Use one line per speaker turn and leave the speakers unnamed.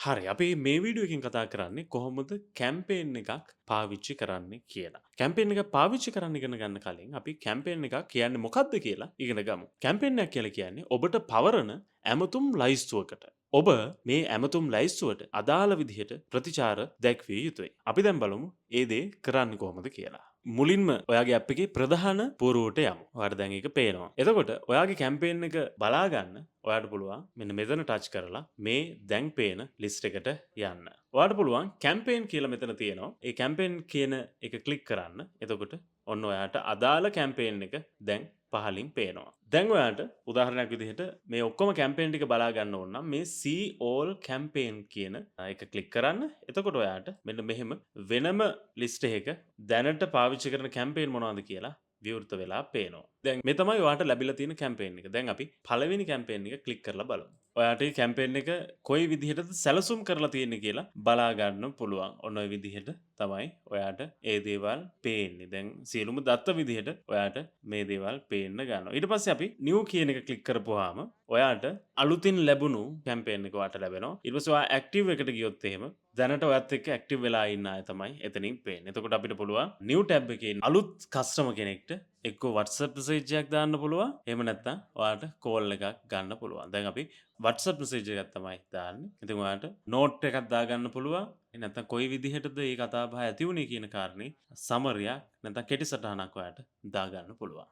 හරි අපි මේ වීඩියෝ එකෙන් කතා කරන්නේ කොහොමද කැම්පේන් එකක් පාවිච්චි කරන්නේ කියලා. කැම්පේන් එක පාවිච්චි කරන්න ඉගෙන ගන්න කලින් අපි කැම්පේන් එකක් කියන්නේ මොකක්ද කියලා ඉගෙන ගමු. කැම්පේන් එකක් කියලා කියන්නේ ඔබට පවරන ඇමතුම් ලයිස්තුවකට. ඔබ මේ ඇමතුම් ලයිස්තුවට අදාළ විදිහට ප්‍රතිචාර දැක්විය යුතුයි. අපි දැන් බලමු ඒ දේ කරන්නේ කොහොමද කියලා. මුලින්ම ඔයාගේ ඇප් එකේ ප්‍රධාන පුවරුවට යමු. ඔයාලට දැන් ඒක පේනවා. එතකොට ඔයාගේ කැම්පේන් එක බලා ගන්න ඔයාට පුළුවන් මෙන්න මෙතන ටච් කරලා මේ දැන් පේන ලිස්ට් එකට යන්න. ඔයාට පුළුවන් කැම්පේන් කියලා මෙතන තියෙනවා. ඒ කැම්පේන් කියන එක ක්ලික් කරන්න. එතකොට ඔන්න ඔයාට අදාළ කැම්පේන් එක දැන් පහලින් පේනවා. දැන් ඔයාට උදාහරණයක් විදිහට මේ ඔක්කොම කැම්පේන් ටික බලා ගන්න ඕන නම් මේ see all campaign කියන එක ක්ලික් කරන්න. එතකොට ඔයාට මෙන්න මෙහෙම වෙනම ලිස්ට් එකක දැනට පාවිච්චි කරන කැම්පේන් මොනවද කියලා විවෘත වෙලා පේනවා. දැන් මේ තමයි ඔයාට ලැබිලා තියෙන කැම්පේන් එක. දැන් අපි පළවෙනි කැම්පේන් එක ක්ලික් කරලා බලමු. ඔයාට මේ කැම්පේන් එක කොයි විදිහටද සැලසුම් කරලා තියෙන්නේ කියලා බලා ගන්න පුළුවන්. ඔන්න ඔය විදිහට තමයි ඔයාට ඒ දේවල් පේන්නේ. දැන් සියලුම දත්ත විදිහට ඔයාට මේ දේවල් පේන්න ගන්නවා. ඊට පස්සේ අපි new කියන එක ක්ලික් කරපුවාම ඔයාට අලුතින් ලැබුණු කැම්පේන් එක ඔයාට ලැබෙනවා. ඊට පස්සේ ඔයා active එකට ගියොත් එහෙම දැනට ඔයත් එක්ක active වෙලා ඉන්න අය තමයි එතනින් පේන්නේ. එතකොට අපිට පුළුවන් new tab එකේ අලුත් customer කෙනෙක්ට එක්ක WhatsApp message එකක් දාන්න පුළුවන්. එහෙම නැත්නම් ඔයාට call එකක් ගන්න පුළුවන්. දැන් අපි WhatsApp message එකක් තමයි දාන්නේ. ඉතින් ඔයාට note එකක් දාගන්න පුළුවන්. නැත්නම් කොයි විදිහටද මේ කතා බහ ඇති වුනේ කියන කාරණේ සමරියක් නැත්නම් කෙටි සටහනක් ඔයාට දාගන්න පුළුවන්.